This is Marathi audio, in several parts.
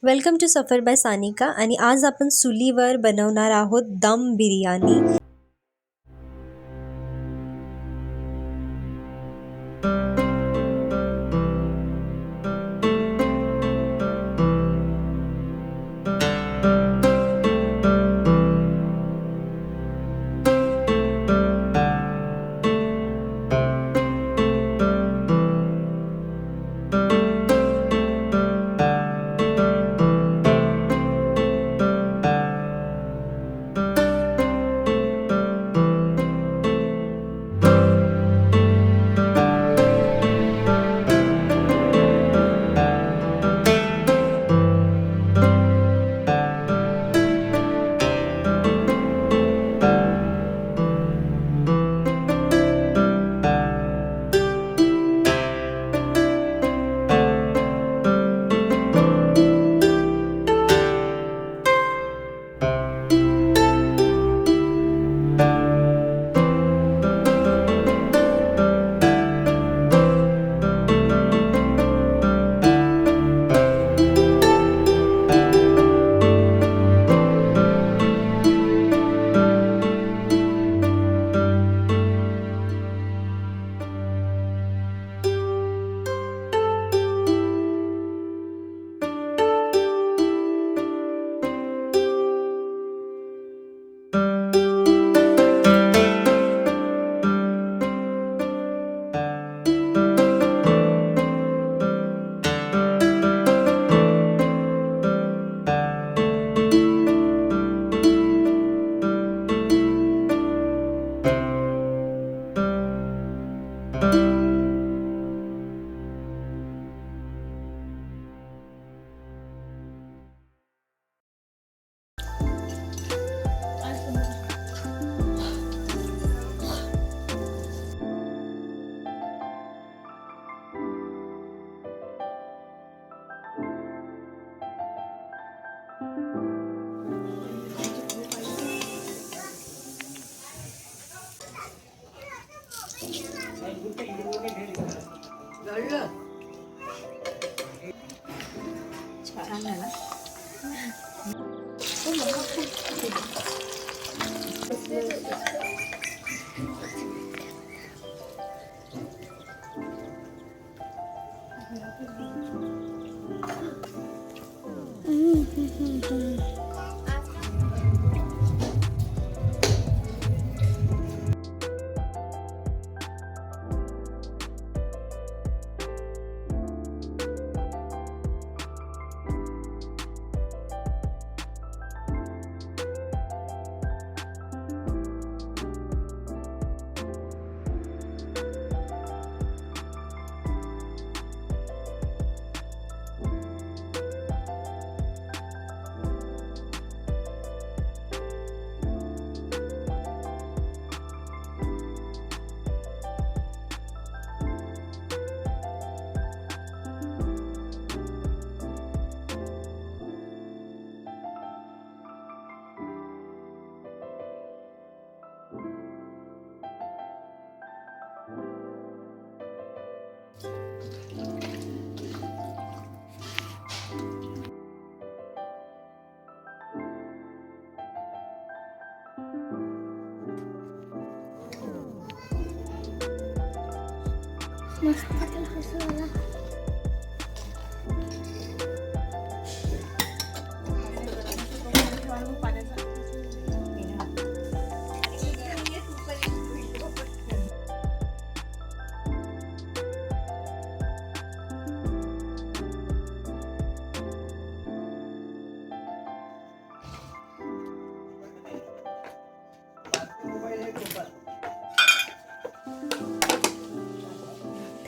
Welcome to Safar by Sanika आणि आज आपण चुलीवर बनवणार आहोत दम बिर्याणी। मस्त हसवला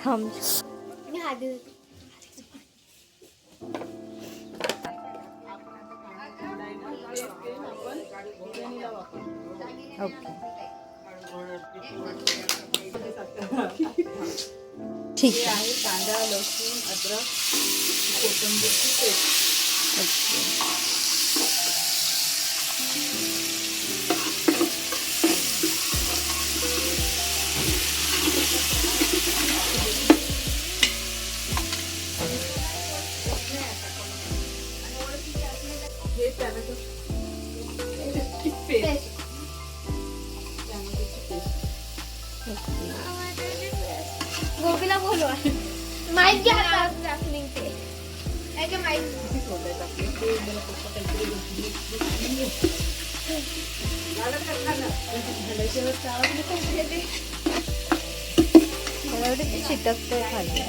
थांब। मी हात ओके ठीक आहे। कांदा, लसूण, अद्रक, कोथिंबीरची पेस्ट। ओके माहित घ्या दाखवून ते काय काय माहित किती सोडायचं आपलं ते मला फक्त काहीतरी झालं का खाणं झाल्याशिवाय वेळेस आवाज नको येते. मला वाटतं ते चिटकतंय खाली.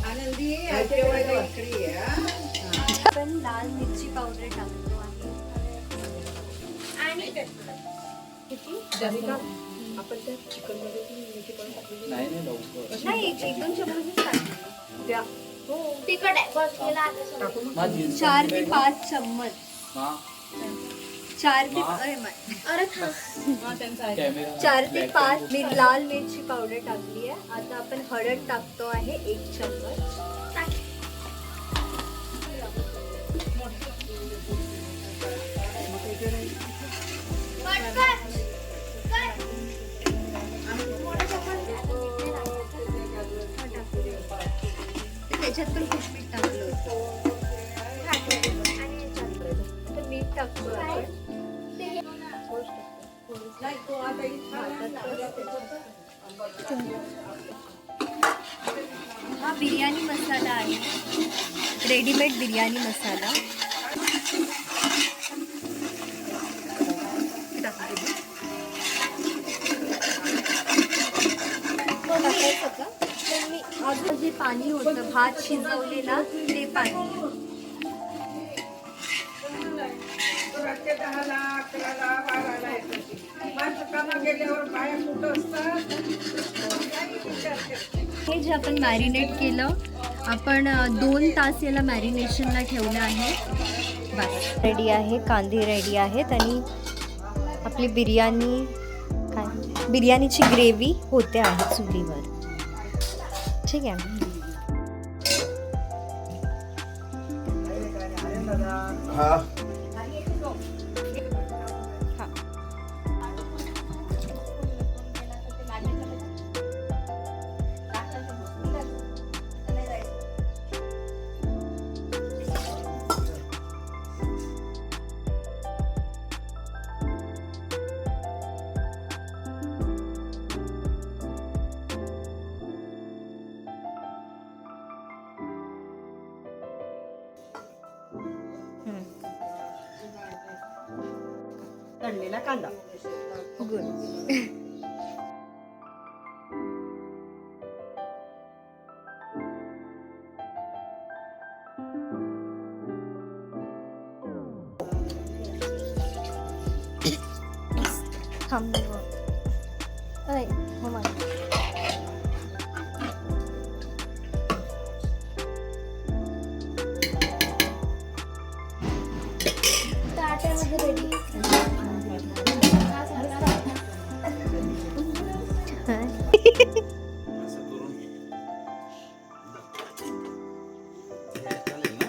आनंदी जेवायला भाकरी आहे, हा? आपण लाल मिरची पावडर टाकतो आहे. आणि किती? जास्त आपण त्या चिकन मध्ये ती मिरची पण टाकलेली नाही नाही लवकर नाही, एक दोन चमचच टाकले. द्या. हो तिखट आहे बस गेला आता समज. टाकू मग. माझी 4 ते 5 चम्मच. हा 4 ते मा. अरे थांब हा, त्यांचा आहे. कॅमेरा 4 ते 5 मी लाल मिरची पावडर टाकली आहे. आता आपण हळद टाकतो आहे 1 चम्मच. त्याच्यात पण खूप मीठ टाकलं होतं. तर मीठ टाकतो आपण. नाही, तो आता इथं हा बिर्याणी मसाला आहे, रेडीमेड बिर्याणी मसाला. टाकायचं का? अजून जे पाणी होतं भात शिजवलेला ते पाणी. रात्री 10ला, 11ला, 12ला येतात. माणसं कामाला गेल्यावर बाया कुठं असतात? काही विचार करते. हे जे आपण मॅरिनेट केलं, आपण 2 तास याला मॅरिनेशनला ठेवलं आहे. बस रेडी आहे, कांदे रेडी आहेत आणि आपली बिर्याणी काय बिर्याणीची ग्रेव्ही होते आहे चुलीवर. ठीक आहे. हा तळलेला कांदा. गुड. थांब नाही हो माझं. ताट्यामध्ये रेडी असं करून हे चालेल ना.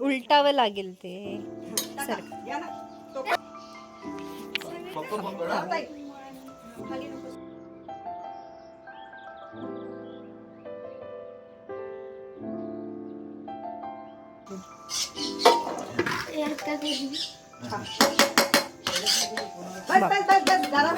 उलटावं लागेल ते. सर या ना. तो पप्पा पकडा. ताई. खाली नको. यात का करू? बस, जरा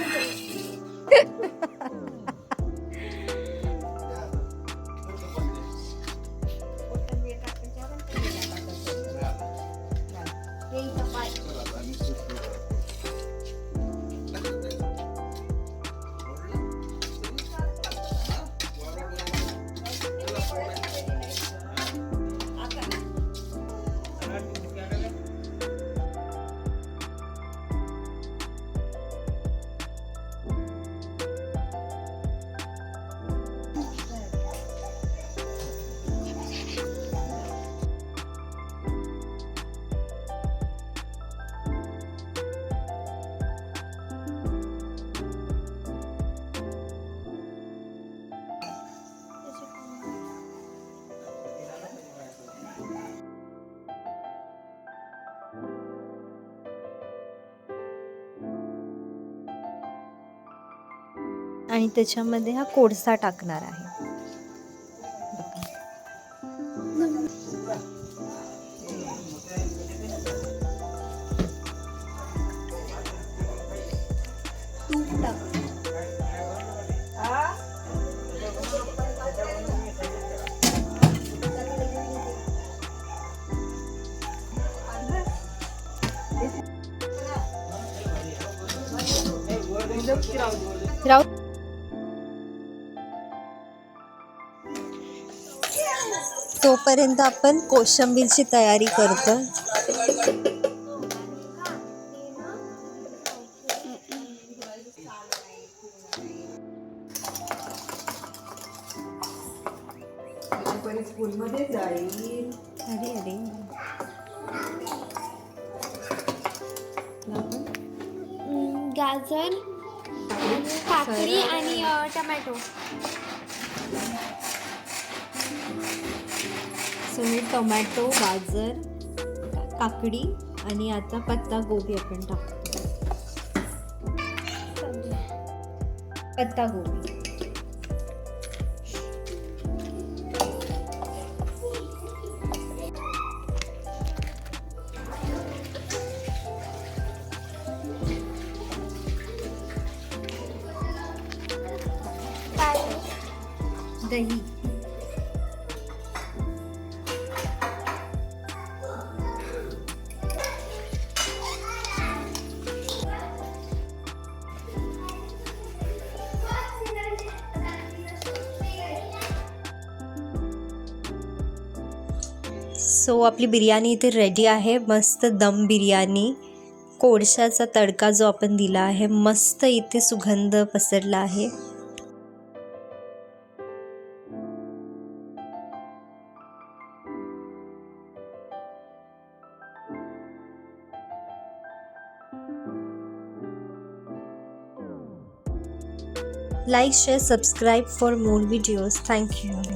आणि त्याच्यामध्ये हा कोळसा टाकणार आहे. राहू. तोपर्यंत आपण कोशिंबीरची तयारी करतो. स्कूलमध्ये जाईल. अरे अरे गाजर काकडी आणि टमॅटो. सो हे टोमॅटो, गाजर, काकडी आणि आता पत्ता गोबी आपण टाकतो. पत्ता गोबी. दही. सो आपली बिर्याणी इथे रेडी आहे. मस्त दम बिर्याणी. कोळशाचा तडका जो आपण दिला आहे, मस्त इथे सुगंध पसरला आहे. Like, share, subscribe for more videos. Thank you.